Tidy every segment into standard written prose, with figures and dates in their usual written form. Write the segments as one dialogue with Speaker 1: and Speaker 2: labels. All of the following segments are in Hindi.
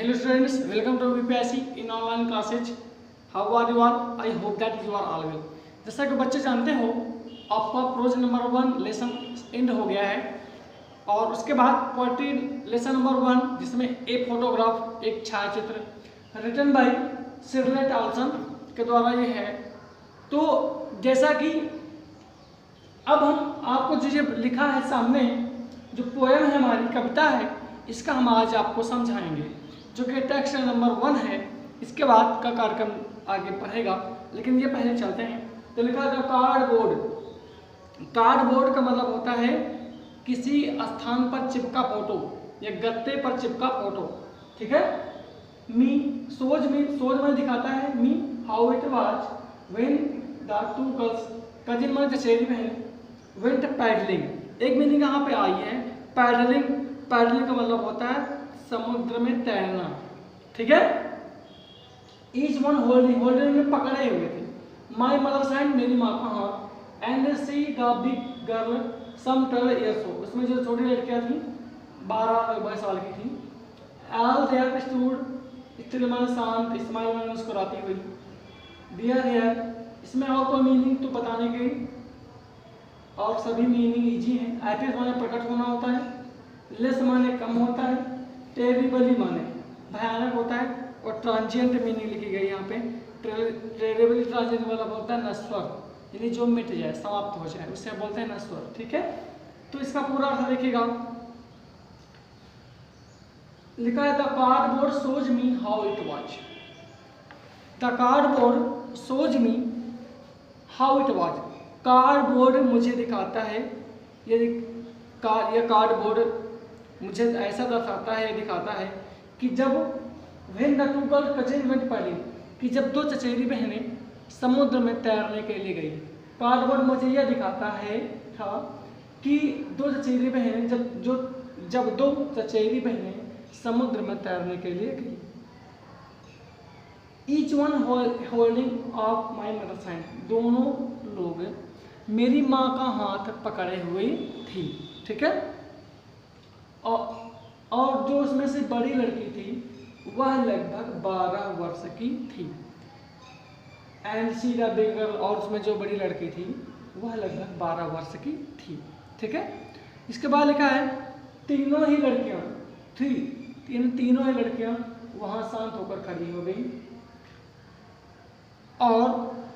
Speaker 1: Hello students, welcome to VPSC in online classes. How are you all? I hope that you are all well. जैसा कि बच्चे जानते हो, आपका प्रोज नंबर 1 लेसन एंड हो गया है और उसके बाद पोएट्री लेसन नंबर 1 जिसमें एक फोटोग्राफ, एक छायाचित्र रिटन बाय सिरलेट ऑल्सन के द्वारा ये है। तो जैसा कि अब हम आपको जो लिखा है सामने, जो पोएम है हमारी कविता है, इसका हम आज आपको समझाएंगे, जो कि टेक्स्ट नंबर 1 है। इसके बाद का कार्यक्रम आगे पढ़ेगा, लेकिन ये पहले चलते हैं। तो लिखा था कार्डबोर्ड। कार्डबोर्ड का मतलब होता है किसी स्थान पर चिपका फोटो या गत्ते पर चिपका फोटो, ठीक है। मी सोच में दिखाता है me how it was when the two girls cousin में चचेरी बहन वेंट पैडलिंग। एक मीनिंग यहाँ पे आई है पैडलिंग। पैडलिंग का मतलब होता है समुद्र में तैरना, ठीक है। ईच वन होल्डिंग में पकड़े हुए थे। माई मदर्स हैंड मेरी माँ का हाथ। And see the big girl some 12 years old, उसमें जो छोटी लड़कियाँ थी 12 साल की थी। ऑल देयर स्टूड स्टिल मन शांत स्माइल में मुस्कुराती हुई। डियर हेयर, इसमें और कोई मीनिंग तो बताने के और सभी मीनिंग इजी है। एपिस माने प्रकट होना होता है, लेस माने कम होता है, टेरिबली माने भयानक होता है, और ट्रांजिएंट मीनिंग लिखी गई यहाँ पे। टेरिबली ट्रांजिएंट मतलब होता है नश्वर, यानी जो मिट जाए, समाप्त हो जाए, उससे बोलते हैं नश्वर, ठीक है। तो इसका पूरा अर्थ देखिएगा। लिखा है the cardboard shows me how it was. The cardboard shows me how it was. Cardboard मुझे दिखाता है, ये कार्डबोर्ड मुझे ऐसा दर्शाता है, दिखाता है कि जब when the two girls cousin went paddling, कि जब दो चचेरी बहनें समुद्र में तैरने के लिए गई। कार्डबोर्ड मुझे यह दिखाता है था कि दो चचेरी बहनें जब दो चचेरी बहनें समुद्र में तैरने के लिए गई। Each one holding of my mother's hand, दोनों लोग मेरी माँ का हाथ पकड़े हुए थी, ठीक है। और जो उसमें से बड़ी लड़की थी वह लगभग 12 वर्ष की थी। And see the big girl, और उसमें जो बड़ी लड़की थी वह लगभग 12 वर्ष की थी, ठीक है। इसके बाद लिखा है तीनों ही लड़कियां थी, तीनों ही लड़कियां वहां शांत होकर खड़ी हो गई और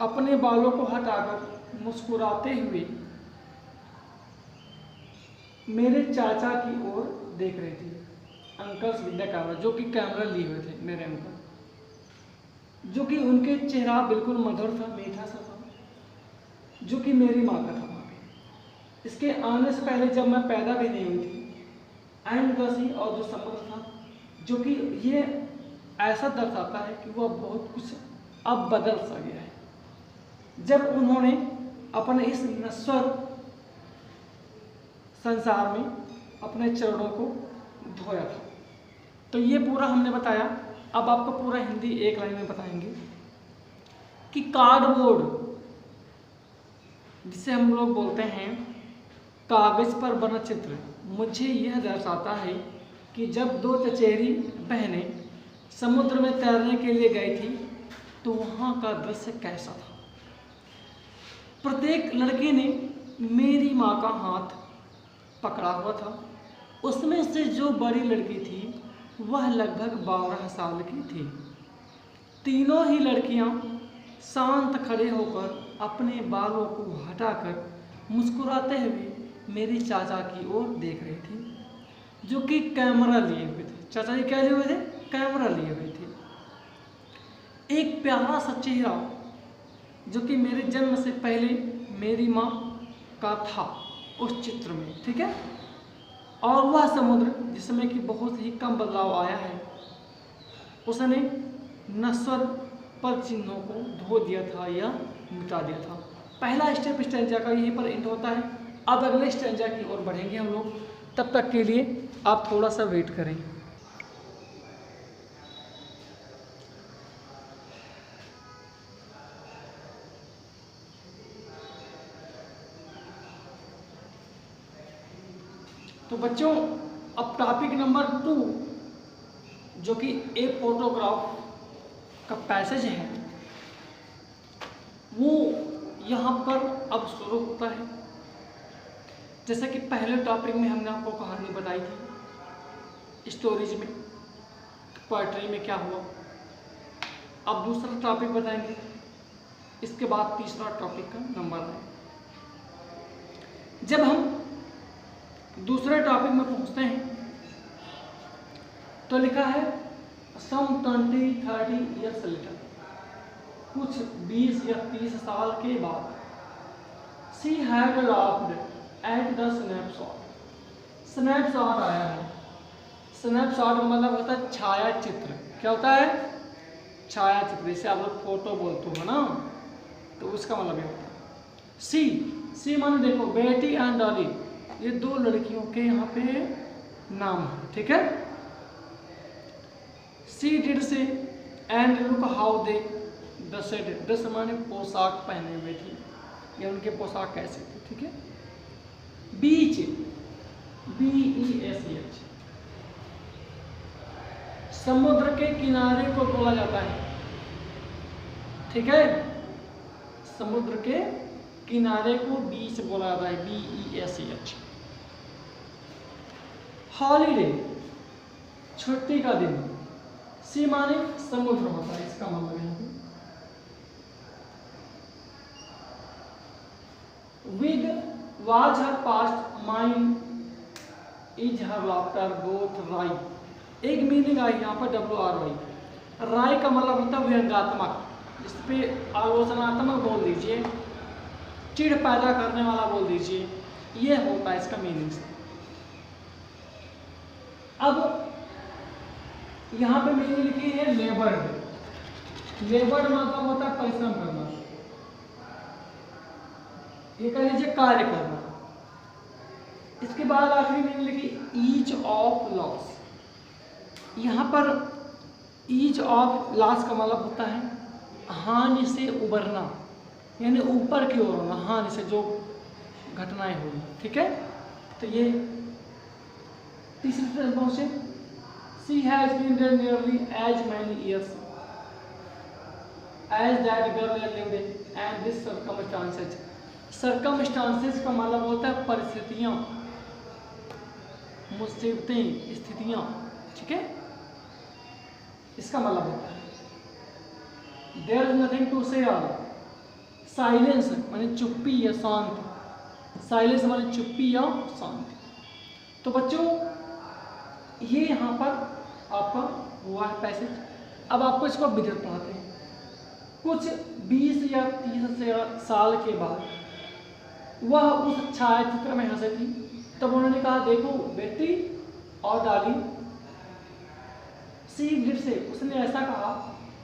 Speaker 1: अपने बालों को हटाकर मुस्कुराते हुए मेरे चाचा की ओर देख रही थी। अंकल्स विद द कैमरा, जो कि कैमरा लिए हुए थे मेरे अंकल, जो कि उनके चेहरा बिल्कुल मधुर था, मीठा सा था, जो कि मेरी माँ का था वहाँ पे। इसके आने से पहले जब मैं पैदा भी नहीं हुई थी। एंड द सी, और जो समुद्र था, जो कि ये ऐसा दर्शाता है कि वह बहुत कुछ अब बदल सा गया है जब उन्होंने अपने इस नश्वर संसार में अपने चरणों को धोया था। तो ये पूरा हमने बताया। अब आपको पूरा हिंदी एक लाइन में बताएंगे कि कार्डबोर्ड, जिसे हम लोग बोलते हैं कागज पर बना चित्र, मुझे यह दर्शाता है कि जब दो चचेरी बहनें समुद्र में तैरने के लिए गई थी तो वहाँ का दृश्य कैसा था। प्रत्येक लड़की ने मेरी माँ का हाथ पकड़ा हुआ था। उसमें से जो बड़ी लड़की थी वह लगभग 12 साल की थी। तीनों ही लड़कियां शांत खड़े होकर अपने बालों को हटाकर मुस्कुराते हुए मेरी चाचा की ओर देख रही थी, जो कि कैमरा लिए हुए थे। चाचा जी क्या लिए हुए थे? कैमरा लिए हुए थे। एक प्यारा सा चेहरा जो कि मेरे जन्म से पहले मेरी माँ का था उस चित्र में, ठीक है। और वह समुद्र जिसमें कि बहुत ही कम बदलाव आया है, उसने नश्वर पर चिन्हों को धो दिया था या मिटा दिया था। पहला स्टेप स्टैंजा का यहीं पर एंड होता है। अब अगले स्टैंजा की ओर बढ़ेंगे हम लोग, तब तक के लिए आप थोड़ा सा वेट करें। तो बच्चों अब टॉपिक नंबर 2 जो कि ए फोटोग्राफ का पैसेज है वो यहाँ पर अब शुरू होता है। जैसा कि पहले टॉपिक में हमने आपको कहानी बताई थी स्टोरीज में, पोएट्री में क्या हुआ। अब दूसरा टॉपिक बताएंगे, इसके बाद तीसरा टॉपिक का नंबर है। जब हम दूसरे टॉपिक में पहुंचते हैं तो लिखा है सम 20-30 ईयर्स लेटर, कुछ 20 या 30 साल के बाद, she had laughed at the snapshot. Snapshot आया है, स्नैपशॉट मतलब होता है छाया चित्र। क्या होता है? छाया चित्र। जैसे आप लोग फोटो बोलते हो ना, तो उसका मतलब ये होता है। सी माने देखो बेटी एंड डॉली, ये दो लड़कियों के यहाँ पे नाम है, ठीक है। सी डिड से and look how they dressed, dress माने पोशाक पहने हुए थी या उनके पोशाक कैसे थे, ठीक है। बीच, BEACH, समुद्र के किनारे को बोला जाता है, ठीक है। समुद्र के किनारे को बीच बोला जाता है, BEACH। हॉलीडे, छुट्टी का दिन, सी माने समुद्र होता है, इसका मतलब यहाँ पे। With was her past mind is her laughter both राई। एक मीनिंग आई यहाँ पर WRY। राय का मतलब होता है व्यंग्यात्मक, जिस पे आलोचनात्मक बोल दीजिए, चिढ़ पैदा करने वाला बोल दीजिए, ये होता है इसका मीनिंग से। अब यहाँ पे मीनिंग लिखी है लेबर्ड। लेबर्ड मतलब होता है परिश्रम करना, ये कह लीजिए कार्य करना। इसके बाद आखिरी मीनिंग लिखी ईज ऑफ लॉस। यहाँ पर ईज ऑफ लॉस का मतलब होता है हानि से उबरना, यानी ऊपर की ओर होना, हानि से जो घटनाएं हुई, ठीक है। तो ये तीसरी तरफ पहुंचे। She has been there nearly as many years as that girl lived and this circumstances. Circumstances का मतलब होता है परिस्थितियां, मुसीबतें, स्थितियां, ठीक है, इसका मतलब होता है। देयर इज नथिंग टू से ऑल। साइलेंस माने चुप्पी या शांति, साइलेंस माने चुप्पी या शांति। तो बच्चों ये यहाँ पर आपका हुआ है पैसेज। अब आपको इसको विगत पढ़ाते हैं। कुछ 20 या 30 साल के बाद वह उस छायाचित्र में हंसे थी, तब उन्होंने कहा देखो बेटी और डाली। सी डिड से, उसने ऐसा कहा,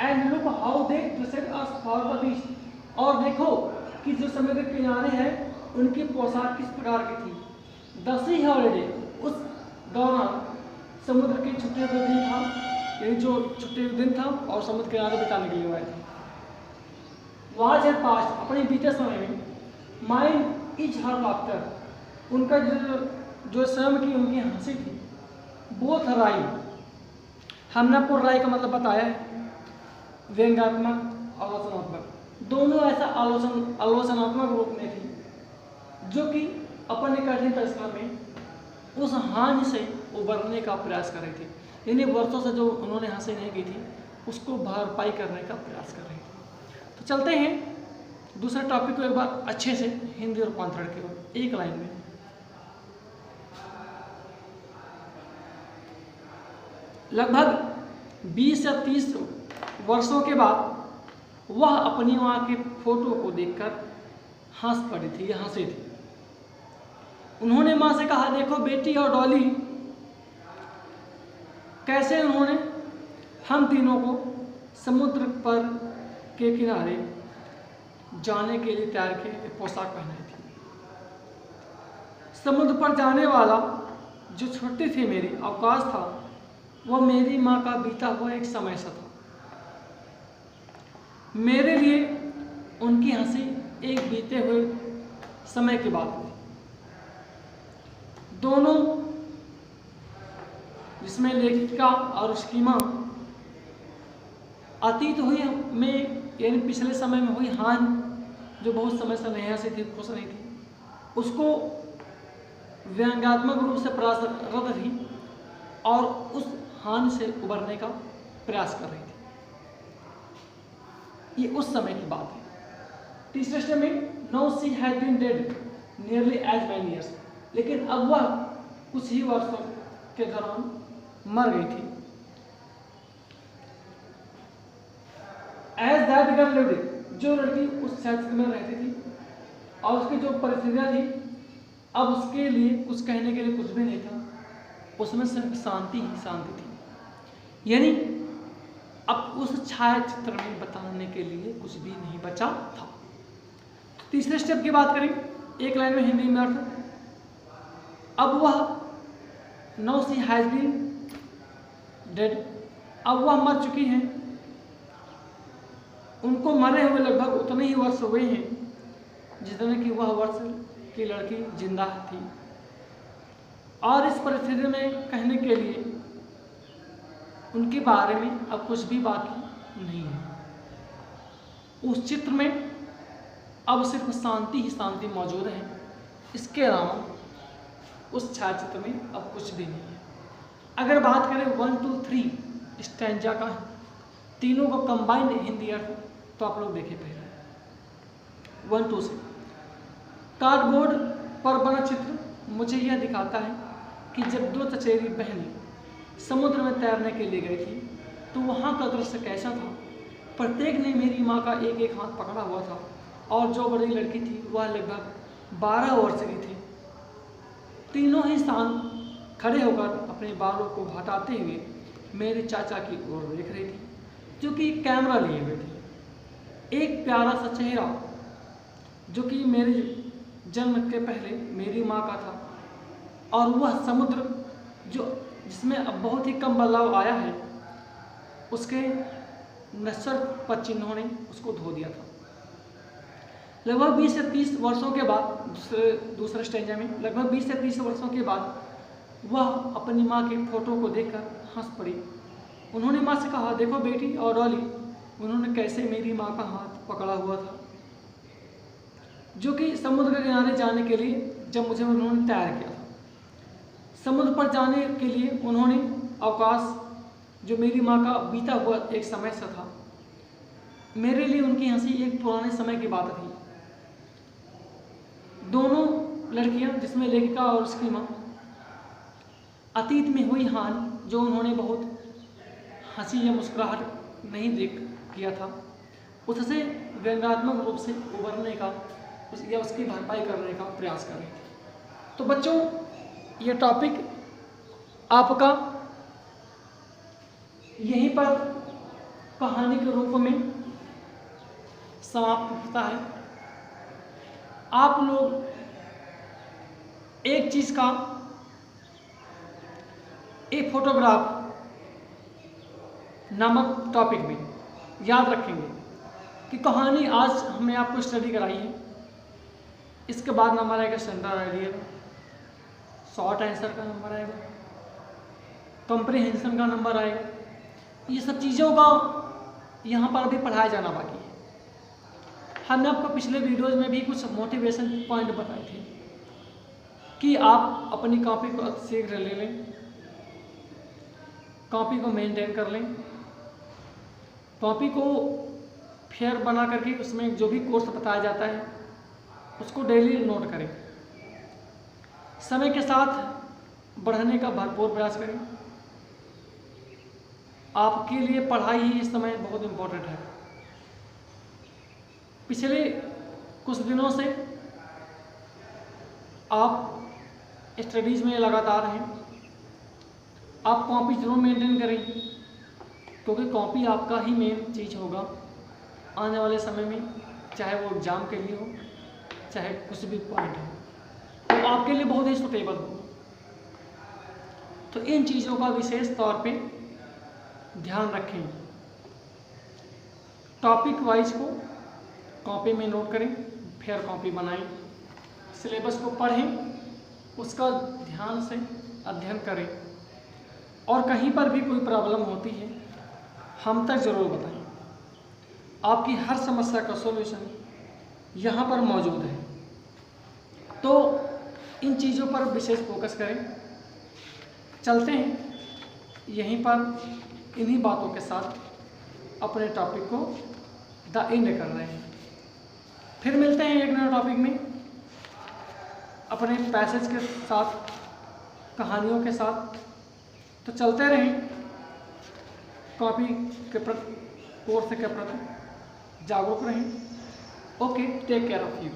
Speaker 1: and look how they dressed us for the beach, और देखो कि जो समुद्र के किनारे हैं उनकी पोशाक किस प्रकार की थी। द सी हॉलीडे, उस दौरान समुद्र की छुट्टियों का दिन था, यही जो छुट्टी का दिन था और समुद्र के किनारे बिताने के लिए आए थे। वाज एट पास्ट, अपने बीते समय में, माइंड इज हर लाफ्टर, उनका जो स्वयं की उनकी हंसी थी। बोथ राई, हमने आपको राय का मतलब बताया है, व्यंग्यात्मक, आलोचनात्मक, दोनों ऐसा आलोचनात्मक रूप में थी, जो कि अपने कठिन परिश्रम में उस हानि से उबरने का प्रयास कर रही थी। यानी वर्षों से जो उन्होंने हासिल नहीं की थी उसको भरपाई करने का प्रयास कर रही थी। तो चलते हैं दूसरे टॉपिक को एक बार अच्छे से हिंदी रूपांतरण की ओर, एक लाइन में। लगभग 20 या 30 वर्षों के बाद वह अपनी मां के फोटो को देखकर हंस पड़ी थी, हंसी थी। उन्होंने मां से कहा देखो बेटी और डॉली, कैसे उन्होंने हम तीनों को समुद्र पर के किनारे जाने के लिए तैयार किए, पोशाक पहनाई थी। समुद्र पर जाने वाला जो छुट्टी थी, मेरी अवकाश था, वह मेरी माँ का बीता हुआ एक समय सा था। मेरे लिए उनकी हंसी एक बीते हुए समय की बात हुई। दोनों जिसमें लेखिका और उसकी माँ अतीत हुई में यानी पिछले समय में हुई हानि, जो बहुत समय से नेहा से थी, खुश नहीं थी, उसको व्यंग्यात्मक रूप से प्रयासरत थी और उस हानि से उबरने का प्रयास कर रही थी। ये उस समय की बात है। तीसरे स्टेप में now she had been dead nearly as many years, लेकिन अब वह कुछ ही वर्षों के दौरान मर गई थी। एज दैट गर्ल लिव्ड, जो लड़की उस क्षेत्र में रहती थी और उसकी जो परिस्थितियां थी, अब उसके लिए कुछ कहने के लिए कुछ भी नहीं था, उसमें सिर्फ शांति ही शांति थी। यानी अब उस छायाचित्र में बताने के लिए कुछ भी नहीं बचा था। तीसरे स्टेप की बात करें, एक लाइन में हिंदी में अर्थ, अब वह now she has been dead, अब वह मर चुकी हैं, उनको मरे हुए लगभग उतने ही वर्ष हुए हैं जितने कि वह वर्ष की लड़की जिंदा थी। और इस परिस्थिति में कहने के लिए उनके बारे में अब कुछ भी बाकी नहीं है। उस चित्र में अब सिर्फ शांति ही शांति मौजूद है, इसके अलावा उस छायाचित्र में अब कुछ भी नहीं है। अगर बात करें 1 2 3 स्टैंजा का तीनों का कंबाइंड हिंदी अर्थ, तो आप लोग देखें पहले 1 2 से। कार्डबोर्ड पर बना चित्र मुझे यह दिखाता है कि जब दो चचेरी बहनें समुद्र में तैरने के लिए गई थी तो वहाँ का दृश्य कैसा था। प्रत्येक ने मेरी माँ का एक एक हाथ पकड़ा हुआ था और जो बड़ी लड़की थी वह लगभग 12 वर्ष की थी। तीनों ही शांत खड़े होकर अपने बालों को हटाते हुए मेरे चाचा की ओर देख रही थी, जो कि कैमरा लिए हुए थे। एक प्यारा सा चेहरा जो कि मेरे जन्म के पहले मेरी माँ का था, और वह समुद्र जिसमें अब बहुत ही कम बदलाव आया है, उसके नश्वर पदचिह्नों ने उसको धो दिया था। लगभग 20 से 30 वर्षों के बाद दूसरे स्टेंजा में लगभग 20 से 30 वर्षों के बाद वह अपनी माँ की फोटो को देखकर हंस पड़ी। उन्होंने माँ से कहा, देखो बेटी और डॉली, उन्होंने कैसे मेरी माँ का हाथ पकड़ा हुआ था, जो कि समुद्र के किनारे जाने के लिए जब मुझे उन्होंने तैयार किया था। समुद्र पर जाने के लिए उन्होंने अवकाश जो मेरी माँ का बीता हुआ एक समय सा था। मेरे लिए उनकी हंसी एक पुराने समय की बात थी। दोनों लड़कियां, जिसमें लेखिका और उसकी माँ, अतीत में हुई हानि जो उन्होंने बहुत हंसी या मुस्कुराहट नहीं देख किया था, उससे व्यंग्यात्मक रूप से उबरने का या उसकी भरपाई करने का प्रयास कर रही थी। तो बच्चों, ये टॉपिक आपका यहीं पर कहानी के रूप में समाप्त होता है। आप लोग एक चीज का एक फोटोग्राफ नामक टॉपिक में याद रखेंगे कि कहानी आज हमने आपको स्टडी कराई है। इसके बाद नंबर आएगा सेंट्रल आइडिया, शॉर्ट आंसर का नंबर आएगा, कंप्रीहेंशन का नंबर आएगा। ये सब चीज़ों का यहाँ पर अभी पढ़ाया जाना बाकी है। हमने आपको पिछले वीडियोज़ में भी कुछ मोटिवेशन पॉइंट बताए थे कि आप अपनी कॉपी को शीघ्र ले लें, कॉपी को मेंटेन कर लें, कॉपी को फेयर बना करके उसमें जो भी कोर्स बताया जाता है उसको डेली नोट करें। समय के साथ बढ़ने का भरपूर प्रयास करें। आपके लिए पढ़ाई ही इस समय बहुत इम्पोर्टेंट है। पिछले कुछ दिनों से आप स्टडीज़ में लगातार हैं। आप कॉपी जरूर मेंटेन करें, क्योंकि कॉपी आपका ही मेन चीज़ होगा आने वाले समय में, चाहे वो एग्ज़ाम के लिए हो, चाहे कुछ भी पॉइंट हो, तो आपके लिए बहुत ही सुटेबल हो। तो इन चीज़ों का विशेष तौर पे ध्यान रखें। टॉपिक वाइज को कॉपी में नोट करें, फेयर कॉपी बनाएं, सिलेबस को पढ़ें, उसका ध्यान से अध्ययन करें। और कहीं पर भी कोई प्रॉब्लम होती है हम तक ज़रूर बताएं। आपकी हर समस्या का सॉल्यूशन यहाँ पर मौजूद है। तो इन चीज़ों पर विशेष फोकस करें। चलते हैं यहीं पर इन्हीं बातों के साथ अपने टॉपिक को द एंड कर रहे हैं। फिर मिलते हैं एक नए टॉपिक में अपने पैसेज के साथ, कहानियों के साथ। तो चलते रहें, कॉपी के प्रति, कोर्स के प्रति जागरूक रहें। Okay, take care of you.